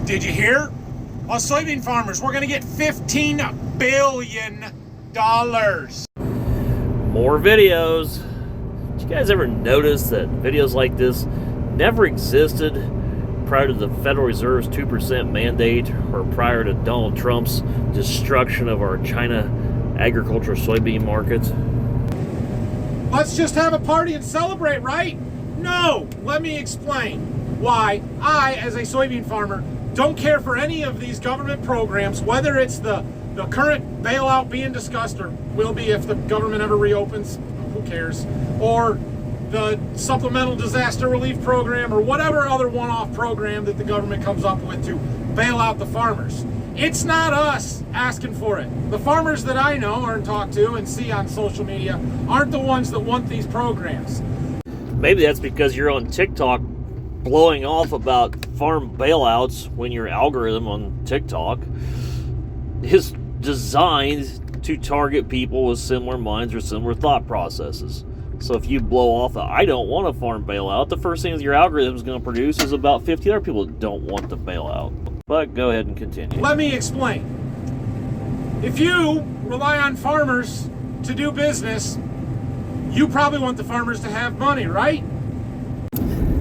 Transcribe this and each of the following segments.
Did you hear? Us soybean farmers, we're going to get $15 billion. More videos. Did you guys ever notice that videos like this never existed prior to the Federal Reserve's 2% mandate or prior to Donald Trump's destruction of our China agricultural soybean market? Let's just have a party and celebrate, right? No, let me explain why I, as a soybean farmer, don't care for any of these government programs, whether it's the current bailout being discussed, or will be if the government ever reopens, who cares, or the supplemental disaster relief program, or whatever other one-off program that the government comes up with to bail out the farmers. It's not us asking for it. The farmers that I know or talk to and see on social media aren't the ones that want these programs. Maybe that's because you're on TikTok blowing off about farm bailouts when your algorithm on TikTok is designed to target people with similar minds or similar thought processes. So if you blow off I don't want a farm bailout, the first thing that your algorithm is going to produce is about 50 other people that don't want the bailout. But go ahead and continue. Let me explain. If you rely on farmers to do business, you probably want the farmers to have money, right?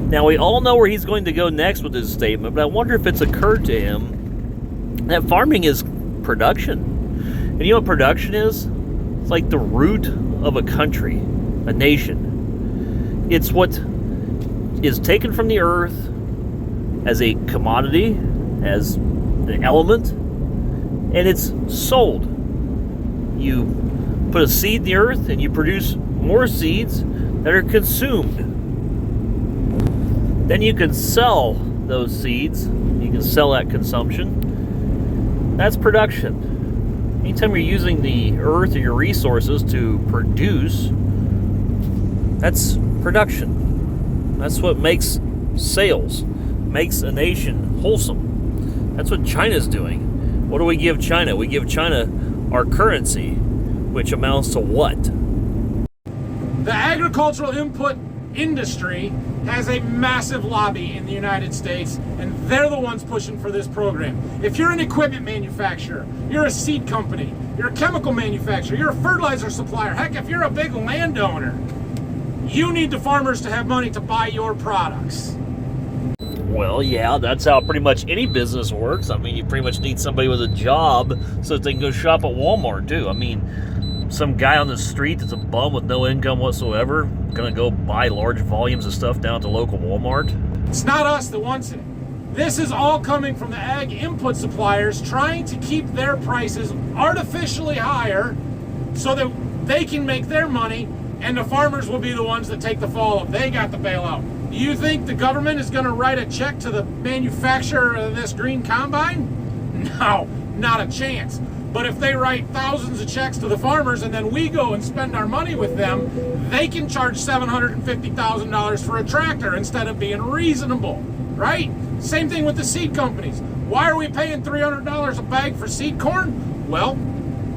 Now, we all know where he's going to go next with his statement, but I wonder if it's occurred to him that farming is production. And you know what production is? It's like the root of a country, a nation. It's what is taken from the earth as a commodity, as an element, and it's sold. You put a seed in the earth and you produce more seeds that are consumed. Then you can sell those seeds. You can sell that consumption. That's production. Anytime you're using the earth or your resources to produce, that's production. That's what makes sales, makes a nation wholesome. That's what China's doing. What do we give China? We give China our currency, which amounts to what? The agricultural input industry has a massive lobby in the United States, and they're the ones pushing for this program. If you're an equipment manufacturer, you're a seed company, you're a chemical manufacturer, you're a fertilizer supplier, heck, if you're a big landowner, you need the farmers to have money to buy your products. Well, yeah, that's how pretty much any business works. I mean, you pretty much need somebody with a job so that they can go shop at Walmart, too. I mean, some guy on the street that's a bum with no income whatsoever gonna go buy large volumes of stuff down at the local Walmart? It's not us that wants it. This is all coming from the ag input suppliers trying to keep their prices artificially higher so that they can make their money, and the farmers will be the ones that take the fall if they got the bailout. Do you think the government is going to write a check to the manufacturer of this green combine? No, not a chance. But if they write thousands of checks to the farmers and then we go and spend our money with them, they can charge $750,000 for a tractor instead of being reasonable, right? Same thing with the seed companies. Why are we paying $300 a bag for seed corn? Well,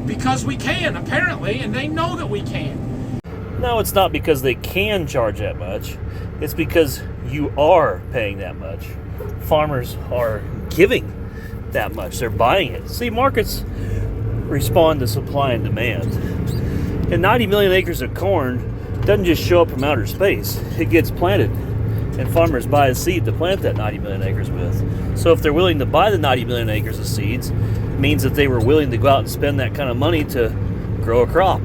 because we can, apparently, and they know that we can. No, it's not because they can charge that much. It's because you are paying that much. Farmers are giving that much. They're buying it. See, markets respond to supply and demand. And 90 million acres of corn doesn't just show up from outer space. It gets planted. And farmers buy a seed to plant that 90 million acres with. So if they're willing to buy the 90 million acres of seeds, it means that they were willing to go out and spend that kind of money to grow a crop.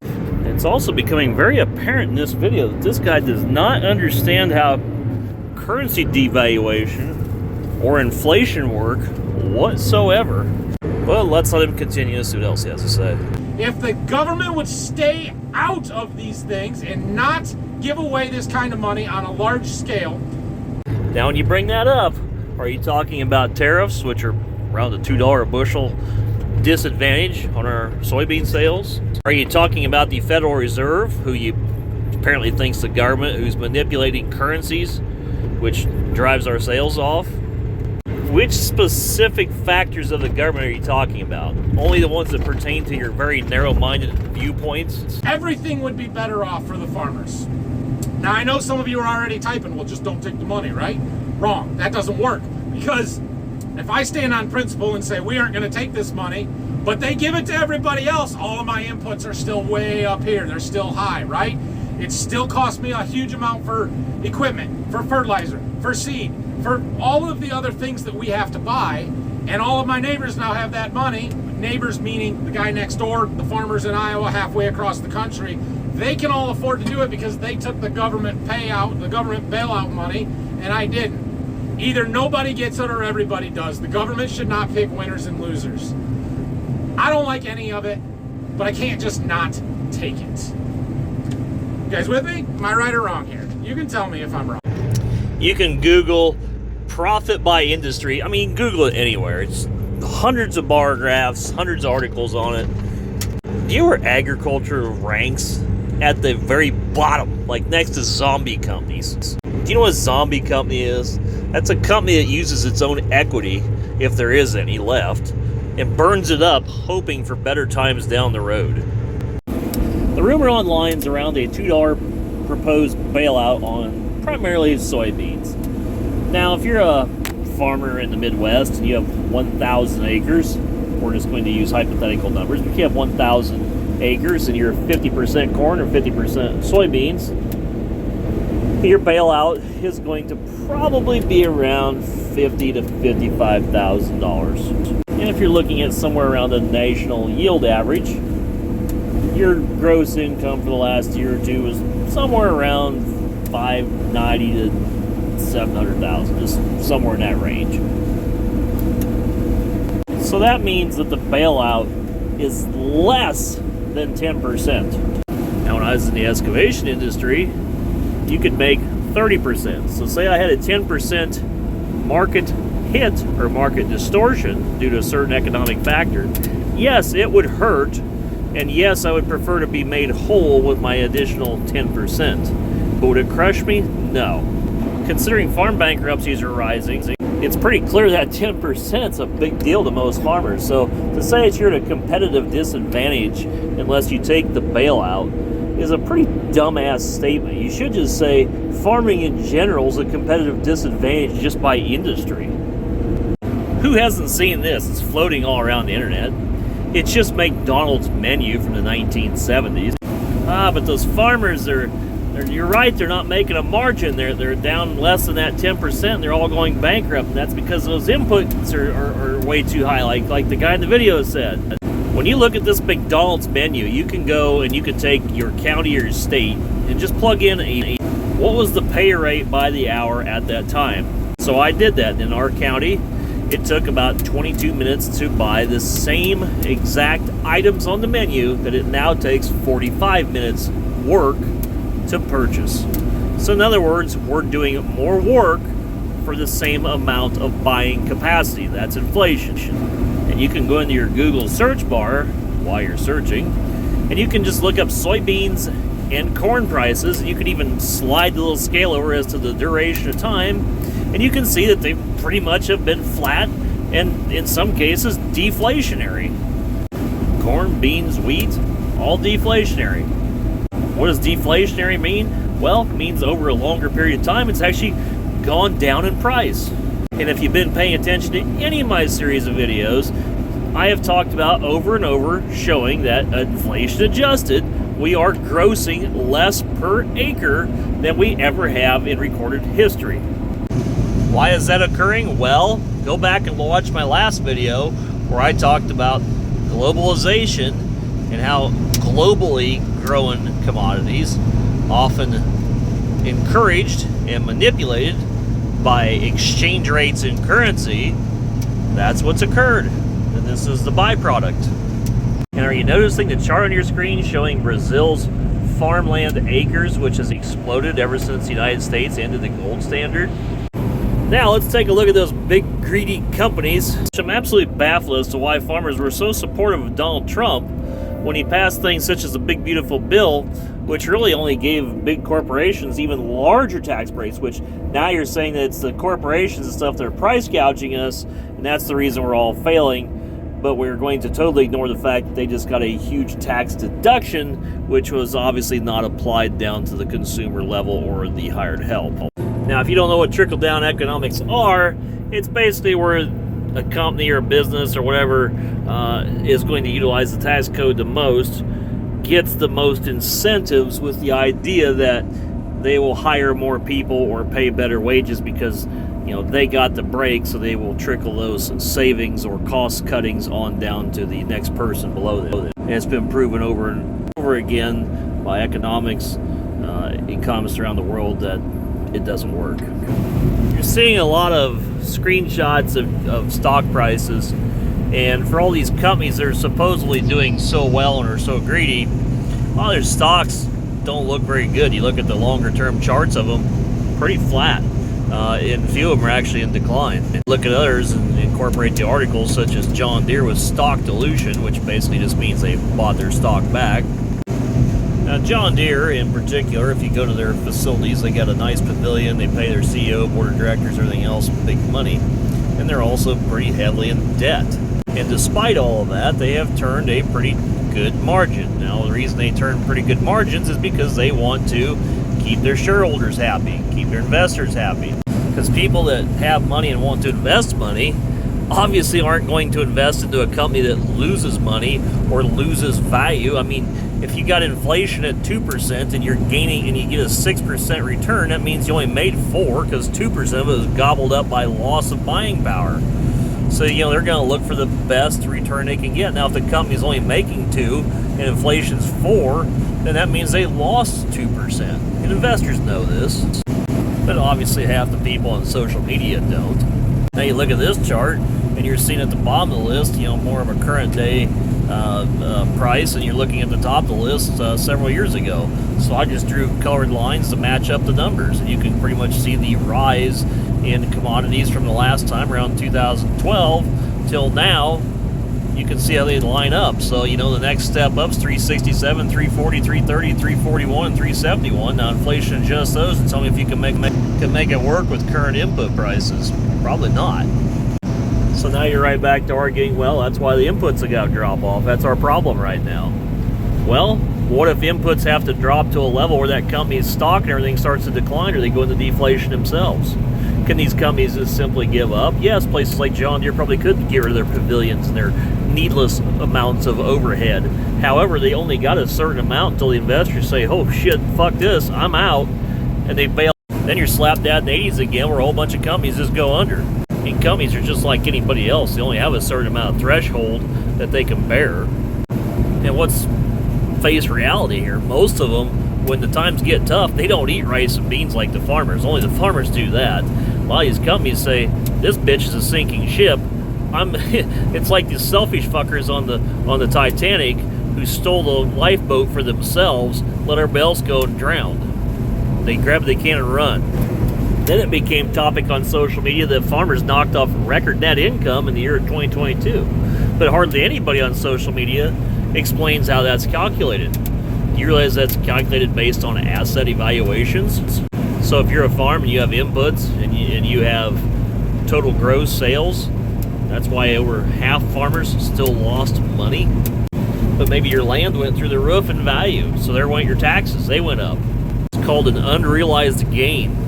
And it's also becoming very apparent in this video that this guy does not understand how currency devaluation or inflation work whatsoever. But let's let him continue and see what else he has to say. If the government would stay out of these things and not give away this kind of money on a large scale. Now, when you bring that up, are you talking about tariffs, which are around the $2 a bushel disadvantage on our soybean sales? Are you talking about the Federal Reserve, who you apparently thinks the government who's manipulating currencies, which drives our sales off? Which specific factors of the government are you talking about? Only the ones that pertain to your very narrow-minded viewpoints? Everything would be better off for the farmers. Now, I know some of you are already typing, well, just don't take the money, right? Wrong. That doesn't work. Because If I stand on principle and say we aren't going to take this money, but they give it to everybody else, all of my inputs are still way up here. They're still high, right? It still costs me a huge amount for equipment, for fertilizer, for seed, for all of the other things that we have to buy. And all of my neighbors now have that money. Neighbors meaning the guy next door, the farmers in Iowa, halfway across the country. They can all afford to do it because they took the government payout, the government bailout money, and I didn't. Either nobody gets it or everybody does. The government should not pick winners and losers. I don't like any of it, but I can't just not take it. You guys with me? Am I right or wrong here? You can tell me if I'm wrong. You can Google profit by industry. I mean, Google it anywhere. It's hundreds of bar graphs, hundreds of articles on it. Do you know where agriculture ranks at the very bottom, like next to zombie companies? Do you know what a zombie company is? That's a company that uses its own equity, if there is any left, and burns it up, hoping for better times down the road. The rumor online is around a $2 proposed bailout on primarily soybeans. Now, if you're a farmer in the Midwest and you have 1,000 acres, we're just going to use hypothetical numbers, but if you have 1,000 acres and you're 50% corn or 50% soybeans, your bailout is going to probably be around $50,000 to $55,000. And if you're looking at somewhere around the national yield average, your gross income for the last year or two was somewhere around $590,000 to $700,000, just somewhere in that range. So that means that the bailout is less than 10%. Now, when I was in the excavation industry, you could make 30%. So say I had a 10% market hit or market distortion due to a certain economic factor. Yes, it would hurt, and yes, I would prefer to be made whole with my additional 10%. But would it crush me? No. Considering farm bankruptcies are rising, it's pretty clear that 10% is a big deal to most farmers. So to say that you're at a competitive disadvantage unless you take the bailout is a pretty dumbass statement. You should just say farming in general is a competitive disadvantage just by industry. Who hasn't seen this? It's floating all around the internet. It's just McDonald's menu from the 1970s. But those farmers you're right, they're not making a margin. They're down less than that 10%, and they're all going bankrupt, and that's because those inputs are way too high, like the guy in the video said. When you look at this McDonald's menu, you can go and you can take your county or your state and just plug in what was the pay rate by the hour at that time. So I did that. In our county, it took about 22 minutes to buy the same exact items on the menu that it now takes 45 minutes work to purchase. So in other words, we're doing more work for the same amount of buying capacity. That's inflation. And you can go into your Google search bar while you're searching, and you can just look up soybeans and corn prices. You can even slide the little scale over as to the duration of time, and you can see that they pretty much have been flat and in some cases deflationary. Corn, beans, wheat, all deflationary. What does deflationary mean? Well, it means over a longer period of time it's actually gone down in price. And if you've been paying attention to any of my series of videos, I have talked about over and over showing that inflation adjusted, we are grossing less per acre than we ever have in recorded history. Why is that occurring? Well, go back and watch my last video where I talked about globalization and how globally grown commodities, often encouraged and manipulated by exchange rates and currency, that's what's occurred. And this is the byproduct. And are you noticing the chart on your screen showing Brazil's farmland acres, which has exploded ever since the United States ended the gold standard? Now let's take a look at those big greedy companies. I'm absolutely baffled as to why farmers were so supportive of Donald Trump when he passed things such as the Big Beautiful Bill, which really only gave big corporations even larger tax breaks, which now you're saying that it's the corporations and stuff that are price gouging us, and that's the reason we're all failing. But we're going to totally ignore the fact that they just got a huge tax deduction, which was obviously not applied down to the consumer level or the hired help. Now, if you don't know what trickle-down economics are, it's basically where a company or a business or whatever is going to utilize the tax code the most gets the most incentives, with the idea that they will hire more people or pay better wages because they got the break, so they will trickle those savings or cost cuttings on down to the next person below them. And it's been proven over and over again by economics, economists around the world, that it doesn't work. You're seeing a lot of screenshots of stock prices, and for all these companies that are supposedly doing so well and are so greedy, a lot of their stocks don't look very good. You look at the longer term charts of them, pretty flat, and a few of them are actually in decline. Look at others and incorporate the articles, such as John Deere with stock dilution, which basically just means they bought their stock back. Now, John Deere in particular, if you go to their facilities, they got a nice pavilion, they pay their CEO, board of directors, everything else big money, and they're also pretty heavily in debt. And despite all of that, they have turned a pretty good margin. Now, the reason they turn pretty good margins is because they want to keep their shareholders happy, keep their investors happy. Because people that have money and want to invest money obviously aren't going to invest into a company that loses money or loses value. I mean, if you got inflation at 2% and you're gaining and you get a 6% return, that means you only made 4, because 2% of it is gobbled up by loss of buying power. So, they're going to look for the best return they can get. Now, if the company's only making 2 and inflation's 4, then that means they lost 2%. And investors know this, but obviously half the people on social media don't. Now you look at this chart, and you're seeing at the bottom of the list, more of a current day price, and you're looking at the top of the list several years ago. So I just drew colored lines to match up the numbers, and you can pretty much see the rise in commodities from the last time around 2012 till now. You can see how they line up. So the next step up is 367, 340, 330, 341, and 371. Now inflation adjusts those and tell me if you can make it work with current input prices. Probably not. So now you're right back to arguing, well, that's why the inputs have got to drop off. That's our problem right now. Well, what if inputs have to drop to a level where that company's stock and everything starts to decline, or they go into deflation themselves? Can these companies just simply give up? Yes, places like John Deere probably could get rid of their pavilions and their needless amounts of overhead. However, they only got a certain amount until the investors say, oh shit, fuck this, I'm out, and they bail. Then you're slap dad in the 80s again, where a whole bunch of companies just go under. And companies are just like anybody else. They only have a certain amount of threshold that they can bear. And what's face reality here? Most of them, when the times get tough, they don't eat rice and beans like the farmers. Only the farmers do that. A lot of these companies say, this bitch is a sinking ship. It's like these selfish fuckers on the Titanic who stole the lifeboat for themselves, let everybody else go and drowned. They grab what they can and run. Then it became topic on social media that farmers knocked off record net income in the year of 2022. But hardly anybody on social media explains how that's calculated. Do you realize that's calculated based on asset evaluations? So if you're a farm and you have inputs and you have total gross sales, that's why over half farmers still lost money. But maybe your land went through the roof in value, so there went your taxes, they went up. It's called an unrealized gain.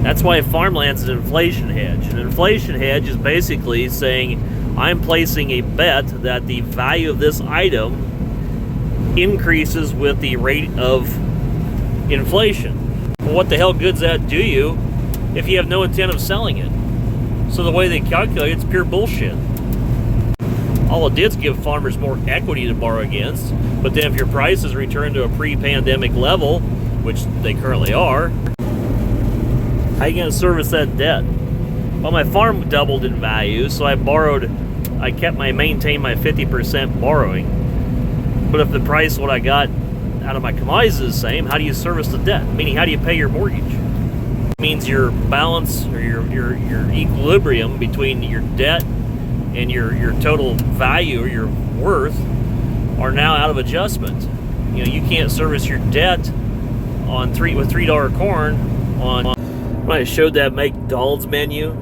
That's why farmland's an inflation hedge. An inflation hedge is basically saying, I'm placing a bet that the value of this item increases with the rate of inflation. Well, what the hell good's that do you if you have no intent of selling it? So the way they calculate it's pure bullshit. All it did is give farmers more equity to borrow against, but then if your prices return to a pre-pandemic level, which they currently are, how are you going to service that debt? Well, my farm doubled in value, so I maintained my 50% borrowing. But if the price what I got out of my commodities is the same, how do you service the debt? Meaning, how do you pay your mortgage? It means your balance or your equilibrium between your debt and your total value or your worth are now out of adjustment. You can't service your debt with $3 corn on. When I showed that McDonald's menu,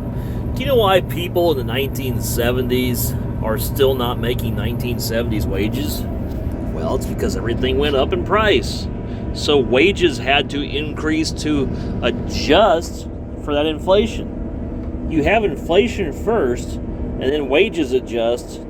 do you know why people in the 1970s are still not making 1970s wages? Well, it's because everything went up in price. So wages had to increase to adjust for that inflation. You have inflation first, and then wages adjust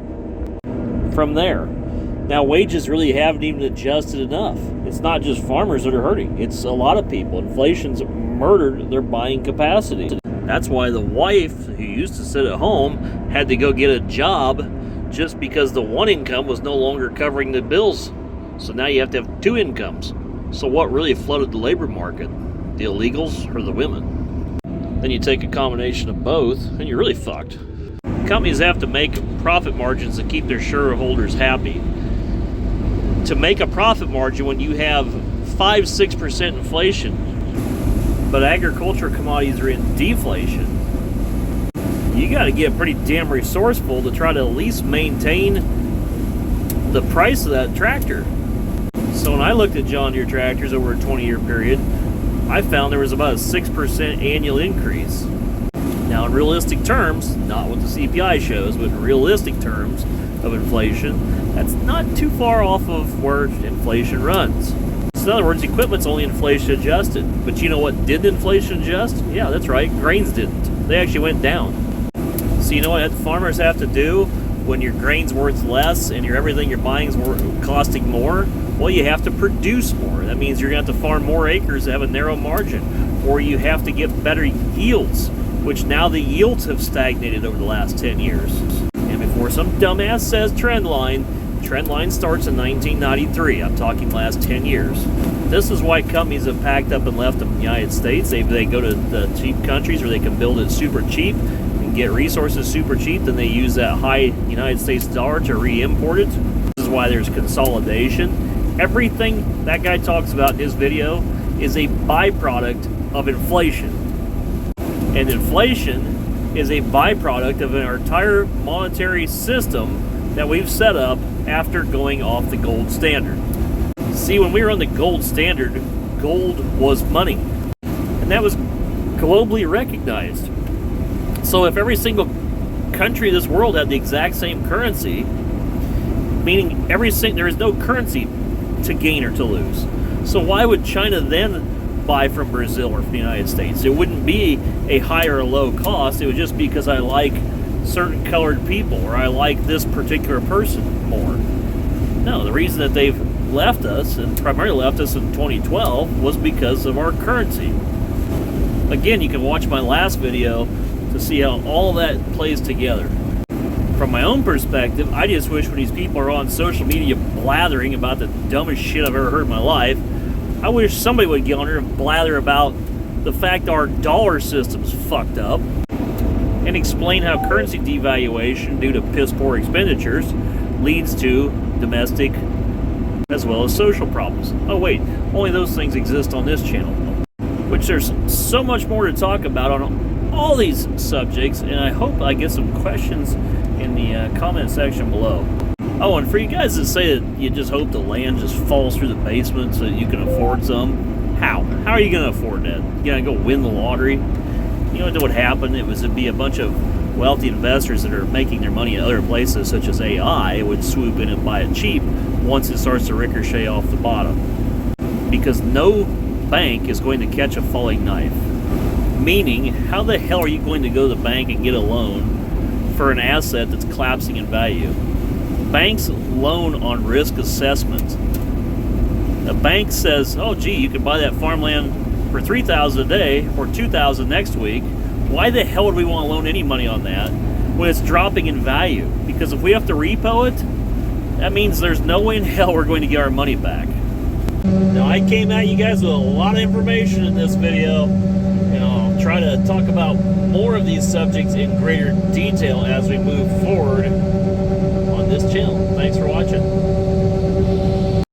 from there. Now, wages really haven't even adjusted enough. It's not just farmers that are hurting. It's a lot of people. Inflation's murdered their buying capacity. That's why the wife who used to sit at home had to go get a job just because the one income was no longer covering the bills. So now you have to have two incomes. So what really flooded the labor market? The illegals or the women? Then you take a combination of both and you're really fucked. Companies have to make profit margins to keep their shareholders happy. To make a profit margin when you have 5-6% inflation, but agricultural commodities are in deflation, you got to get pretty damn resourceful to try to at least maintain the price of that tractor. So when I looked at John Deere tractors over a 20-year period, I found there was about a 6% annual increase. Now, in realistic terms, not what the CPI shows, but in realistic terms of inflation, that's not too far off of where inflation runs. So in other words, equipment's only inflation adjusted. But you know what didn't inflation adjust? Yeah, that's right, grains didn't. They actually went down. So you know what farmers have to do when your grain's worth less and everything you're buying is costing more? Well, you have to produce more. That means you're going to have to farm more acres to have a narrow margin. Or you have to get better yields, which now the yields have stagnated over the last 10 years. And before some dumbass says trend line starts in 1993. I'm talking last 10 years. This is why companies have packed up and left the United States. They go to the cheap countries where they can build it super cheap and get resources super cheap. Then they use that high United States dollar to re-import it. This is why there's consolidation. Everything that guy talks about in his video is a byproduct of inflation. And inflation is a byproduct of our entire monetary system that we've set up after going off the gold standard. See, when we were on the gold standard, gold was money. And that was globally recognized. So if every single country in this world had the exact same currency, meaning there is no currency to gain or to lose. So why would China then buy from Brazil or from the United States? It wouldn't be a high or a low cost. It would just be because I like certain colored people or I like this particular person more. No, the reason that they've left us, and primarily left us in 2012, was because of our currency. Again, you can watch my last video to see how all that plays together. From my own perspective, I just wish when these people are on social media blathering about the dumbest shit I've ever heard in my life, I wish somebody would get on there and blather about the fact our dollar system's fucked up and explain how currency devaluation due to piss poor expenditures leads to domestic as well as social problems. Oh wait, only those things exist on this channel. Which there's so much more to talk about on all these subjects, and I hope I get some questions in the comment section below. Oh, and for you guys that say that you just hope the land just falls through the basement so that you can afford some, how? How are you going to afford that? You going to go win the lottery? You know what would happen? It'd be a bunch of wealthy investors that are making their money in other places, such as AI, would swoop in and buy it cheap once it starts to ricochet off the bottom. Because no bank is going to catch a falling knife. Meaning, how the hell are you going to go to the bank and get a loan for an asset that's collapsing in value? Banks loan on risk assessment. A bank says, oh gee, you can buy that farmland for $3,000 a day or $2,000 next week. Why the hell would we want to loan any money on that when it's dropping in value? Because if we have to repo it, that means there's no way in hell we're going to get our money back. Now, I came at you guys with a lot of information in this video, and I'll try to talk about more of these subjects in greater detail as we move forward on this channel. Thanks for watching.